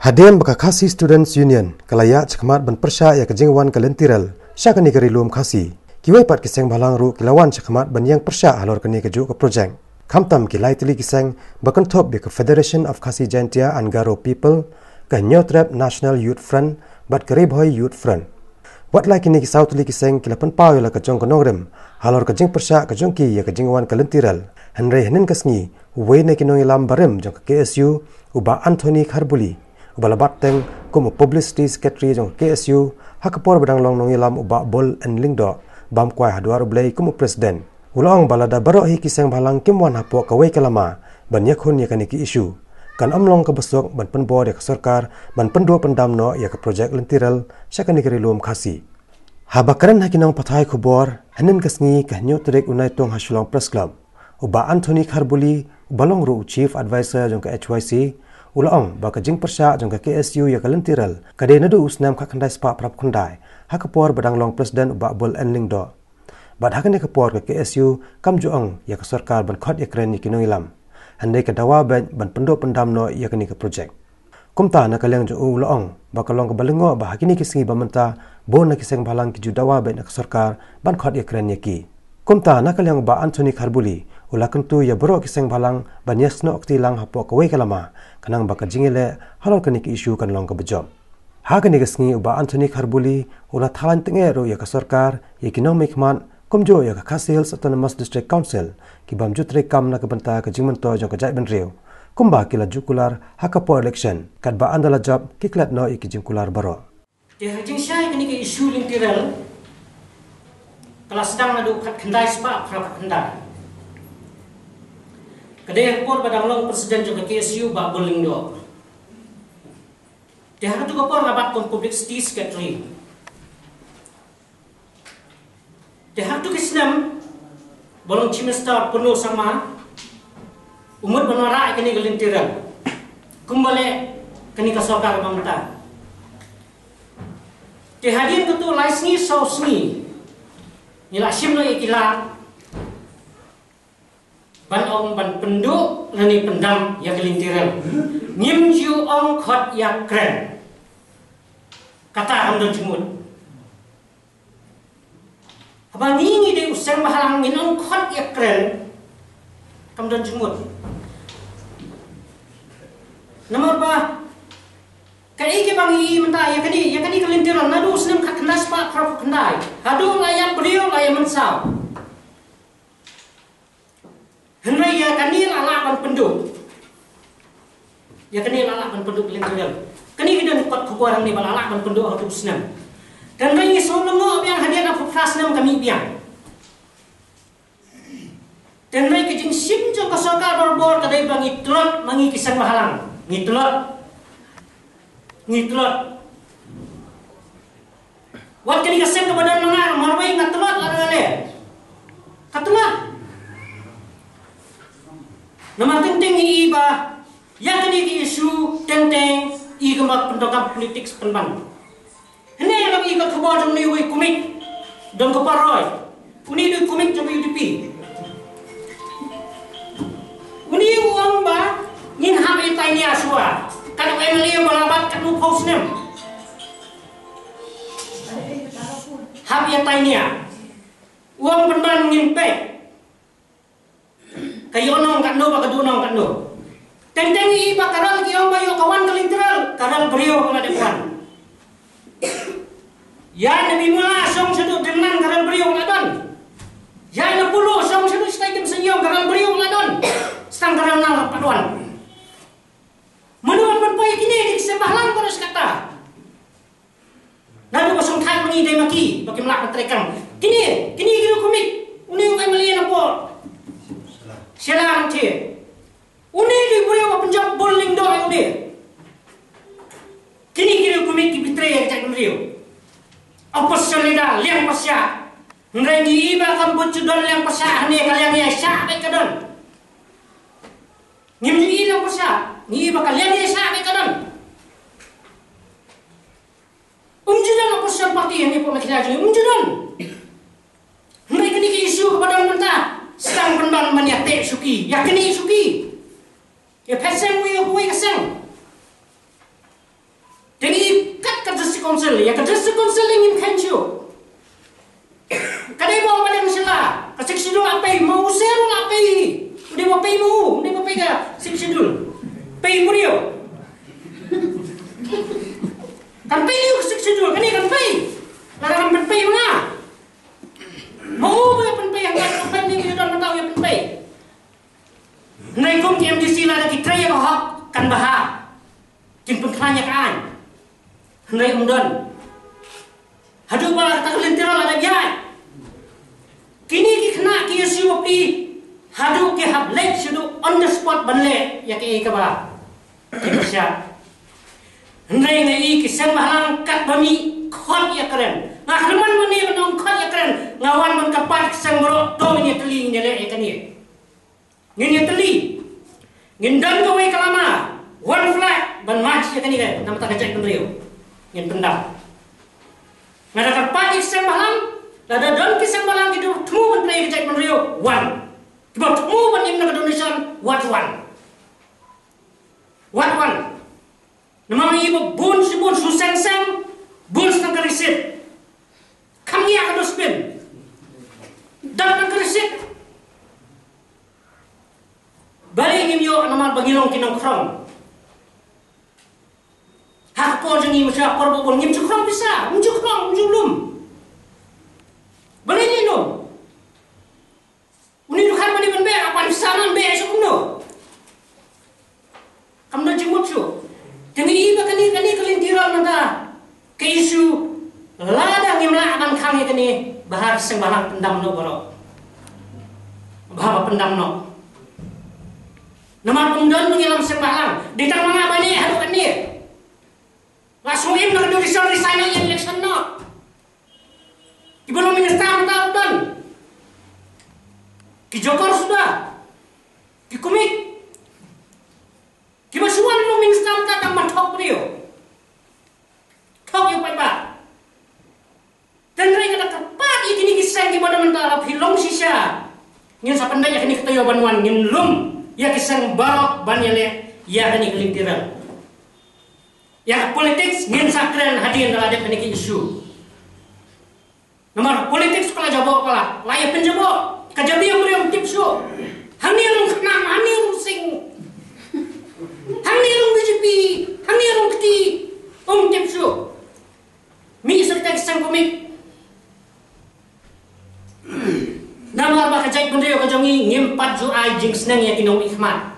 Hadian Bakakasi Students Union kalaya cakmat ban persya ya kejingwan kalentiral syakani kari lum khasi kiwai pat kiseng balang ru kilawan cakmat ban yang persya halor kani keju ke projek kamtam kilai tili kiseng bakan top bi ke Federation of Khasi Jaintia and Garo People ke Nyotrap National Youth Front bat ke Ribhoi Youth Front wat lai kini kisau tili kiseng kilapan pau ya ke jong konogrem halor kejing persya ke jongki ya kejingwan kalentiral henry henin kasngi wei na kinong ilam barem jong ke KSU uba Anthony Kharbuli balabat teng kumu publicity secretary jong KSU hakapor badang long nong ilam uba bol and lingdo bam kwai hadwar blai kumu president ulong balada baro hi kiseng balang kimwan hapo kawai kalama ban yakhun yakani ki issue kan amlong ka besok ban penbor ya sarkar ban pendo pendamno ya ka project lentiral syakani kari lum khasi habakaran hakinong pathai khubor hanin kasngi ka nyu trek unai tong hasulong press club uba Anthony Kharbuli balong ru chief advisor jong ka HYC Ulang baka jing persya jong ka KSU ya kalentiral kade nadu usnam ka khandai spa prap khundai hakapor badang long president uba bol enling do bad hakane kapor ka KSU kam juang ya ka sarkar ban khot ekren ni kinoilam handai ka dawa ban pendo pendam no ya kani ka project kumta na kaleng jo ulang baka long ka balengo ba hakini kisingi bamanta bon na kiseng balang ki ju dawa ban ka sarkar ban khot ekren ni ki kumta na kaleng ba Anthony Kharbuli ulakan tu ya bro kiseng balang ban yasno okti lang hapo kawai kalama kanang baka jingile halal kani ki issue kan long ka bejob ha kani gasngi uba Anthony Kharbuli ula thalan tenge ro ya ka sarkar economic man kumjo ya ka Khasi Hills Autonomous District Council ki bam jutre kam na ka banta ka jingmanto jong ka jai ben reu kumba kila jukular hakapo election kat ba andala job kiklat no iki jingkular baro de hajing syai kani ki issue lingtiral kala sedang adu khat khandai spa prap khandai kadang por badang long presiden juga KSU ba boling do. Dia tu ko por labat kom publicity secretary. Dia tu kisnam bolong chimesta penuh sama umur benara kini gelintiran. Kumbale kini ka sarkar mamta. Dia hadian tu laisni sausni. Nila simno ikila ban ong ban penduk lani pendam ya kelintiran ngim ju ong khot ya kren kata amdon jumut abang ngi de usang bahalang min ong khot ya kren kamdon jumut nomor ba kai ke bang i menta ya kani kelintiran nadu senam khat kendas pa prap kendai hadu layak beliau layak mensau henry ya kani lalapan penduk ya kani lalapan penduk lingkungan kani kita kot kuburan ni lalapan penduk auto senam dan kani solongo yang hadiah apa prasnam kami biang dan mereka jeng sim jeng kasarkar berbor kadai bang itlot mangi kisah bahalang ngitlot wat kani kasem ke badan mangar marwai ngatlot lale katlot nama tenteng iba yang kini ki isu tenteng i kemak pendokap politik penban hene yang lagi ikut khabar jom ni wi komik dan keparoi uni du komik jom UDP uni uang ba ngin ham itai ni aswa kalau emeli balabat kanu pausnem ham itai ni uang penban ngin pe kayo nong kanu ba kadunong kanu tenteng i ba karal kiyo ba yo kawan kalintral karal brio kala depan ya nabi mula song sedu dengan karal brio ngadon ya na pulo song sedu stay senyum karal brio ngadon stang karal nang paduan menuan berpoy kini di sebahlang terus kata nadu kosong thai mangi de maki bagi melak trekang kini gitu komik uni ngai mali na po Silang cie, uni di beliau penjab boling doang uni. Kini kira komik kipitre yang cak beliau. Apa selida liang pasya, ngerengi iba kan bocudon liang pasya ni kalian ya syak baik kadon. Ngimji liang pasya, ni iba kalian ya syak baik kadon. Umjudan apa sel parti yang ni pun macam ni umjudan. Mereka ni isu kepada mentah. Sedang pendan maniate suki, yakini suki. Ya peseng wi kaseng. council ya ka district council ngim khanchu kadai bo balik masala ka schedule apai mau zero apai udah mau pay mu udah mau pay ka schedule pay mu dia kan pay dia schedule kan ni kan pay larang kan pay mana mau ba pen pay hanggang pen ni don tahu ya pen pay nay kum MDC la ki tray ko hak kan baha kin pen klanya kan nay don hadu ba ta kelintiro la ya kini ki khna ki SUP hadu ke hab lek shudu on the spot banle ya ke ka ba ki sya nay ngai ki sen mahlang kat bami khot ya keren na hnuman mani banong khot ya keren ngawan man kapat sang bro to ni teli ni le ka ni ngin teli ngin dan ko we kalama one flag ban match ya ka ni ka nama ta kajak penrio ngin pendam ngada kapat sen mahlang lada don ki sen mahlang ki tu ban play kajak penrio one Kibat mu ban imna donation what one nama ni ibu bun suseng sang bun sang karisit kami akan spin dan karisit balik ngim yo nama bangilong kinong krong hak po jeng ngim sya korbo bon ngim cukrong bisa mujukrong mujulum balik ni no uni dukan mani ban be apa saman be so kuno kamna jimut chu temi iba kani kelintiran mata ke isu lada ngimla akan kami kani bahar sing balang pendam no boro bahar pendam no nama pundon mengilam sing balang ditang mga bani halu kani langsung im na resign election no ibalo minister mata don ki Jokor sudah, ki Kumik, ki Masuan lo minister ta tang mathok brio, thok yung paiba. Tenray kada kapat ikini kisang ki pada mentara philong sisa, ngin sa pandai yakini ketayo banwan ngin lum ya kisang barok banyale ya kani kelintiran. Ya politics ngin sakren hadir dalam ada kini isu. Nomor politics kala jabo kala, layak penjabo. Kajabi yang beri tip show, hani orang kenam, hani orang sing, hani orang BJP, hani orang keti, tip show. Mi serta kisang komik. Nama apa kajai pendiri kajongi ngimpat ju ai jing senang ya kinong ikhmat.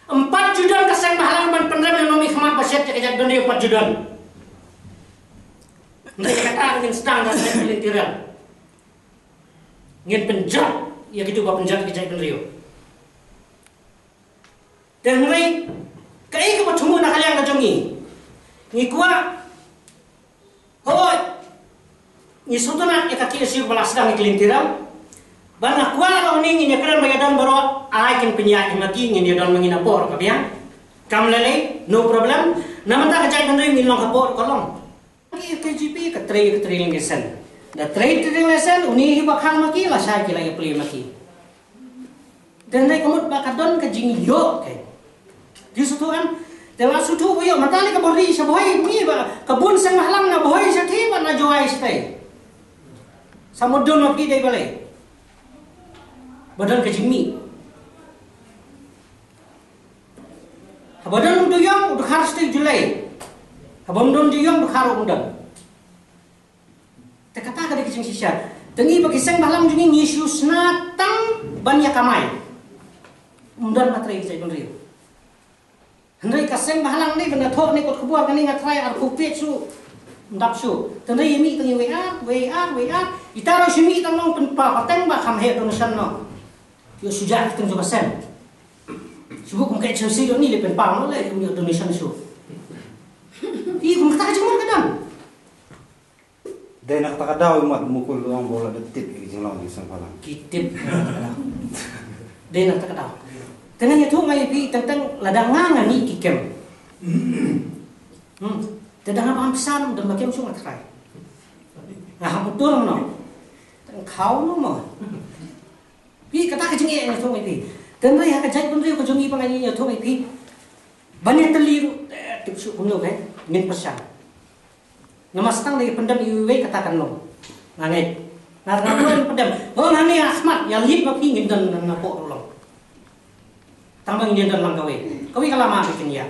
4 judan kasang bahalang ban pendram yang nomi ikhmat basyat ya kajai pendiri 4 judan. Mereka kata ingin sedang dan kelintiran. Ngin penjat ya gitu ba penjat kejai penrio dan mulai kai ka pathumu na kalyang kajongi ni kuwa hoy ni sutuna ya kaki siu balas sedang kelintiran bana kuwa lo ni ni kran bayadan baro ai kin penya imagi ni don mangina por kabiang kamlele no problem namata kejai penrio ni long kapor kolong ki KGP ka trailing lesson da trade lesson uni bakang maki lah saya kila ya peli maki dan dai kamut bakadon ke jing yo ke di situ kan telah sutu boyo matali ka bori sa boy mi ba kabun sang mahlang na boy sa thi ba na joai stay samudon maki dai bale badan ke jing mi habadan du yong du khar stay julai habam don du yong du khar undan kata kada kicing sisya tengi bagi sang balang jungi ngisu snatang banyak kamai undan matrai jai benrio hendai kaseng balang ni benda thok ni kot kebuar kani ngatrai ar kupet su ndap su tenai yemi tengi wa itaro simi tanong penpa pateng ba kham he donation no yo sujak teng jo sen subuh kum kai chelsea do ni le penpa no le yo donation su i kum kata jemur kadang Dahil nakakadaw yung mukul ang bola detik isang lang isang palang. Kitip. Dahil nakakadaw. Tangan niya to may pi tentang ladangan ni kikem. Tadang apa ampisan dan bagian sungai try. Nah hamutur no. Tang kau no mo. Pi kata kajing ni to may pi. Tangan ya kajai pun ko jungi pangai ni to may pi. Banyak teliru tipsu puno kan ngin persan. Ngamastang lagi pendam iwe katakan lo. Nangai. Narang pendam. Oh nani Ahmad ya lip mapi ngindan napok lo. Tambang ngindan lang kawe. Kawe kalama bikin ya.